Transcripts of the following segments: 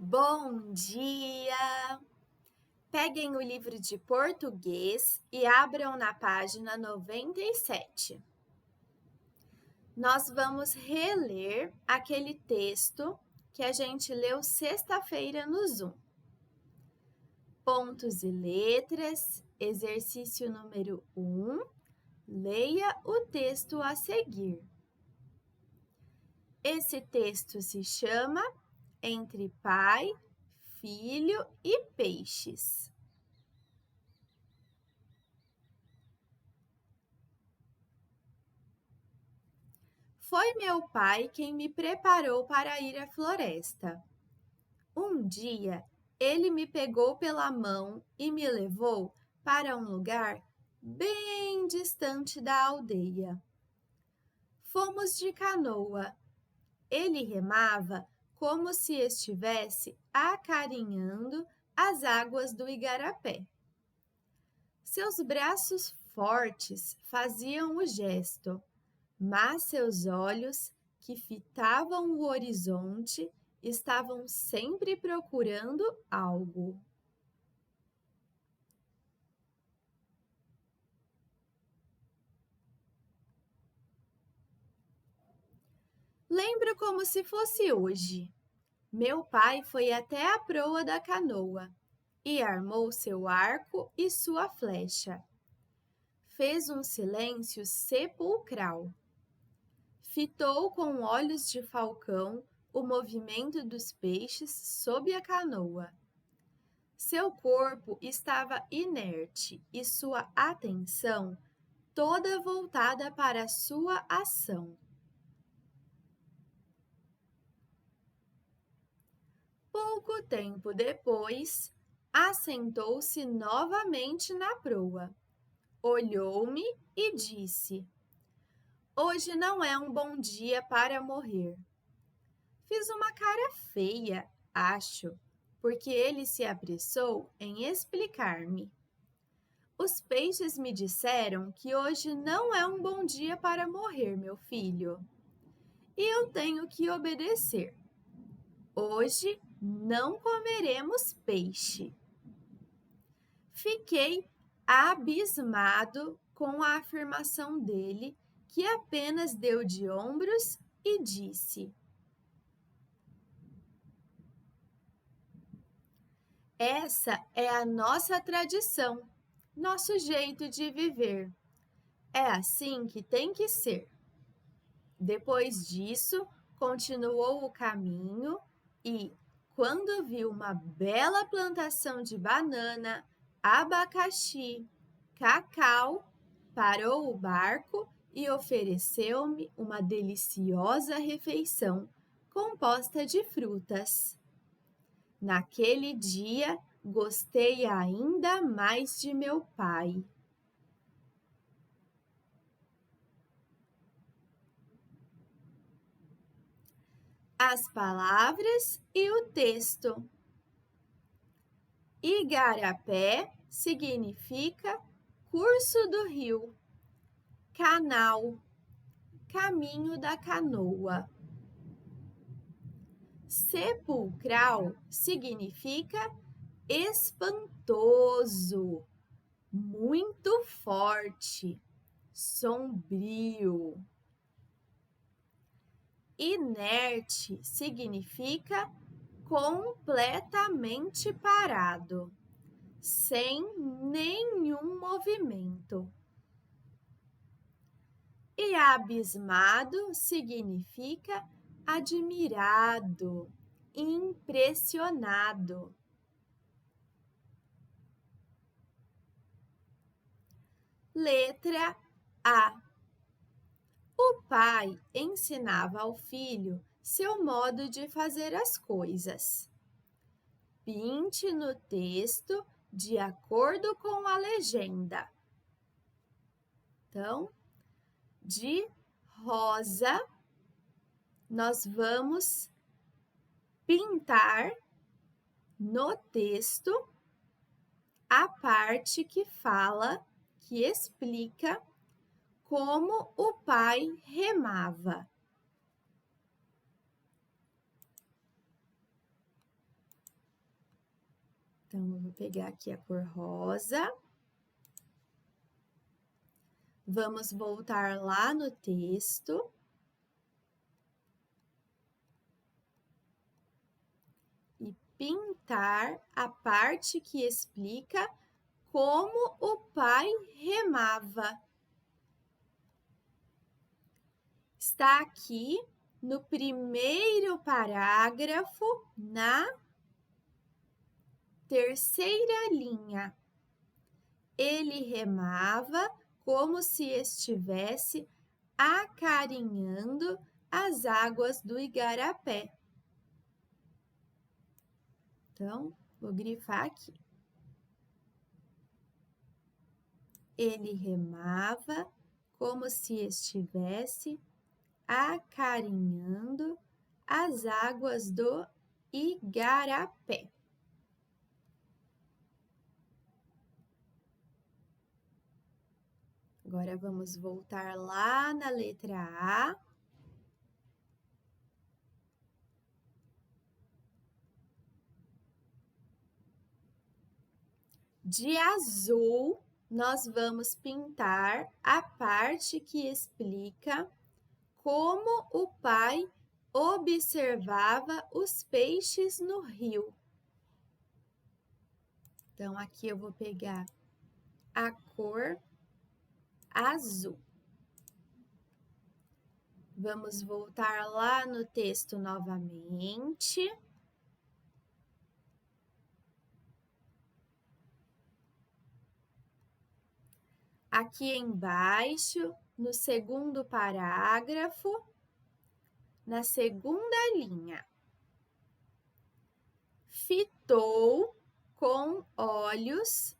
Bom dia! Peguem o livro de português e abram na página 97. Nós vamos reler aquele texto que a gente leu sexta-feira no Zoom. Pontos e letras, exercício número 1. Leia o texto a seguir. Esse texto se chama Entre Pai, Filho e Peixes. Foi meu pai quem me preparou para ir à floresta. Um dia, ele me pegou pela mão e me levou para um lugar bem distante da aldeia. Fomos de canoa. Ele remava como se estivesse acarinhando as águas do igarapé. Seus braços fortes faziam o gesto, mas seus olhos, que fitavam o horizonte, estavam sempre procurando algo. Lembro como se fosse hoje. Meu pai foi até a proa da canoa e armou seu arco e sua flecha. Fez um silêncio sepulcral. Fitou com olhos de falcão o movimento dos peixes sob a canoa. Seu corpo estava inerte e sua atenção toda voltada para sua ação. Pouco tempo depois, assentou-se novamente na proa. Olhou-me e disse: Hoje não é um bom dia para morrer. Fiz uma cara feia, acho, porque ele se apressou em explicar-me. Os peixes me disseram que hoje não é um bom dia para morrer, meu filho. E eu tenho que obedecer. Hoje não comeremos peixe. Fiquei abismado com a afirmação dele, que apenas deu de ombros e disse: Essa é a nossa tradição, nosso jeito de viver. É assim que tem que ser. Depois disso, continuou o caminho e, quando viu uma bela plantação de banana, abacaxi, cacau, parou o barco e ofereceu-me uma deliciosa refeição composta de frutas. Naquele dia, gostei ainda mais de meu pai. As palavras e o texto. Igarapé significa curso do rio, canal, caminho da canoa. Sepulcral significa espantoso, muito forte, sombrio. Inerte significa completamente parado, sem nenhum movimento. E abismado significa admirado, impressionado. Letra A. O pai ensinava ao filho seu modo de fazer as coisas. Pinte no texto de acordo com a legenda. Então, de rosa, nós vamos pintar no texto a parte que fala, que explica como o pai remava. Então, eu vou pegar aqui a cor rosa. Vamos voltar lá no texto. E pintar a parte que explica como o pai remava. Está aqui no primeiro parágrafo, na terceira linha. Ele remava como se estivesse acarinhando as águas do igarapé. Então, vou grifar aqui. Ele remava como se estivesse acarinhando as águas do igarapé. Agora, vamos voltar lá na letra A. De azul, nós vamos pintar a parte que explica como o pai observava os peixes no rio. Então, aqui eu vou pegar a cor azul. Vamos voltar lá no texto novamente. Aqui embaixo, no segundo parágrafo, na segunda linha. Fitou com olhos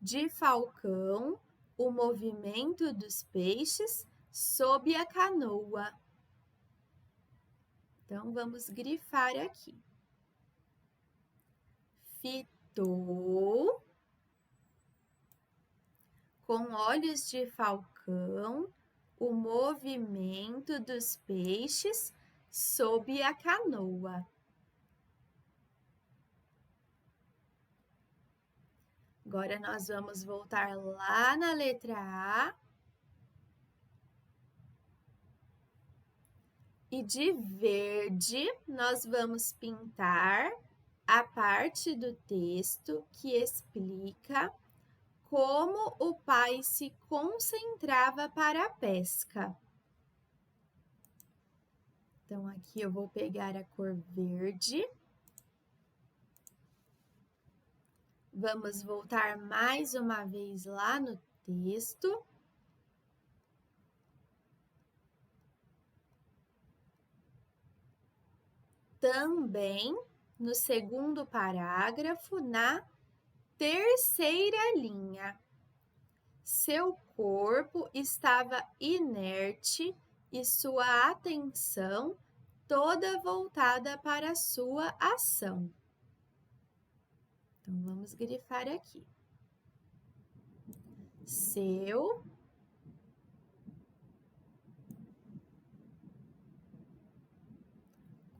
de falcão o movimento dos peixes sob a canoa. Então, vamos grifar aqui. Fitou com olhos de falcão o movimento dos peixes sob a canoa. Agora, nós vamos voltar lá na letra A. E de verde, nós vamos pintar a parte do texto que explica como o pai se concentrava para a pesca. Então, aqui eu vou pegar a cor verde. Vamos voltar mais uma vez lá no texto. Também no segundo parágrafo, na terceira linha. Seu corpo estava inerte e sua atenção toda voltada para a sua ação. Então, vamos grifar aqui. Seu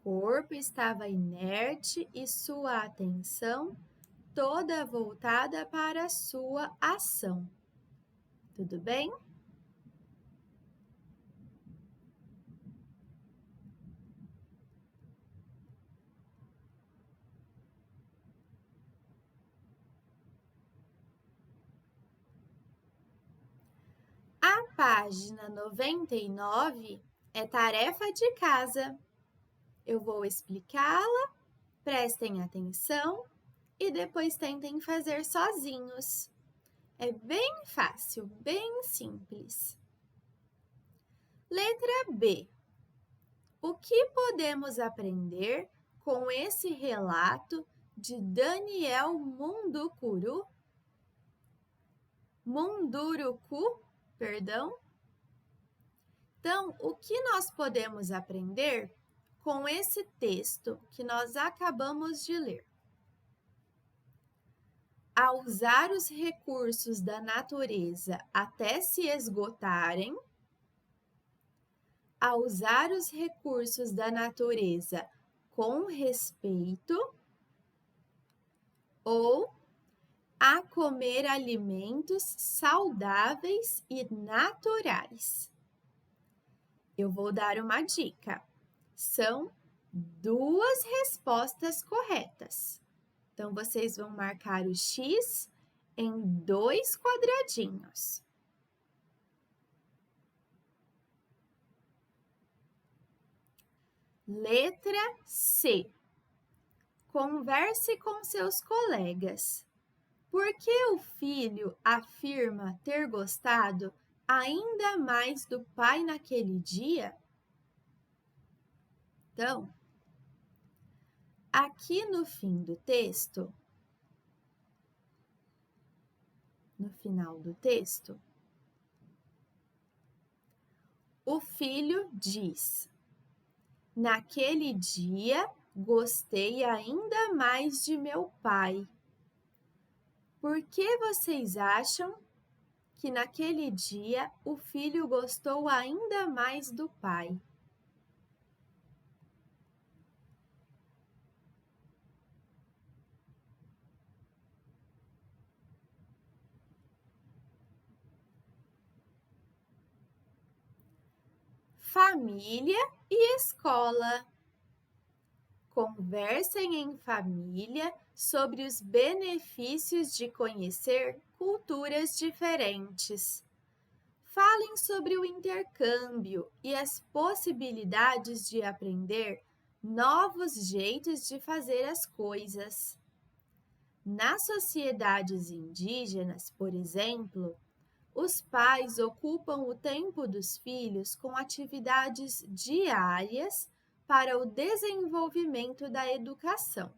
corpo estava inerte e sua atenção toda voltada para a sua ação. Tudo bem? A página 99 é tarefa de casa. Eu vou explicá-la, prestem atenção e depois tentem fazer sozinhos. É bem fácil, bem simples. Letra B. O que podemos aprender com esse relato de Daniel Munduruku? Então, o que nós podemos aprender com esse texto que nós acabamos de ler? A usar os recursos da natureza até se esgotarem, a usar os recursos da natureza com respeito ou a comer alimentos saudáveis e naturais. Eu vou dar uma dica. São duas respostas corretas. Então, vocês vão marcar o X em 2 quadradinhos. Letra C. Converse com seus colegas. Por que o filho afirma ter gostado ainda mais do pai naquele dia? Então, aqui no fim do texto, no final do texto, o filho diz: naquele dia gostei ainda mais de meu pai. Por que vocês acham que naquele dia o filho gostou ainda mais do pai? Família e escola. Conversem em família sobre os benefícios de conhecer culturas diferentes. Falem sobre o intercâmbio e as possibilidades de aprender novos jeitos de fazer as coisas. Nas sociedades indígenas, por exemplo, os pais ocupam o tempo dos filhos com atividades diárias para o desenvolvimento da educação.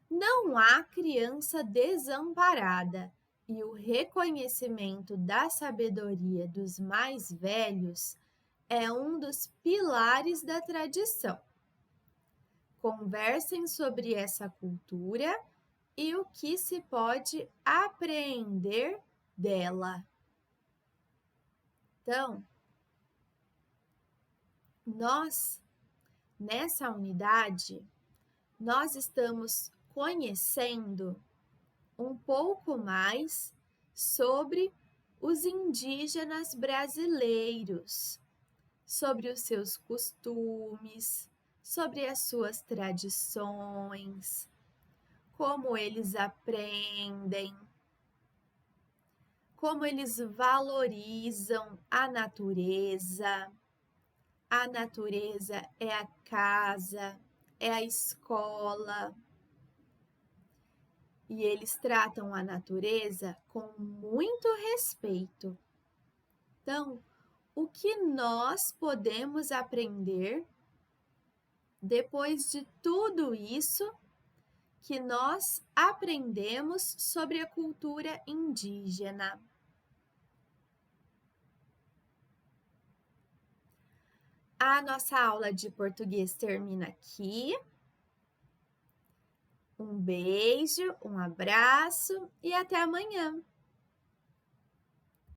Não há criança desamparada e o reconhecimento da sabedoria dos mais velhos é um dos pilares da tradição. Conversem sobre essa cultura e o que se pode aprender dela. Então, nessa unidade, nós estamos conhecendo um pouco mais sobre os indígenas brasileiros, sobre os seus costumes, sobre as suas tradições, como eles aprendem, como eles valorizam a natureza. A natureza é a casa, é a escola. E eles tratam a natureza com muito respeito. Então, o que nós podemos aprender depois de tudo isso que nós aprendemos sobre a cultura indígena? A nossa aula de português termina aqui. Um beijo, um abraço e até amanhã!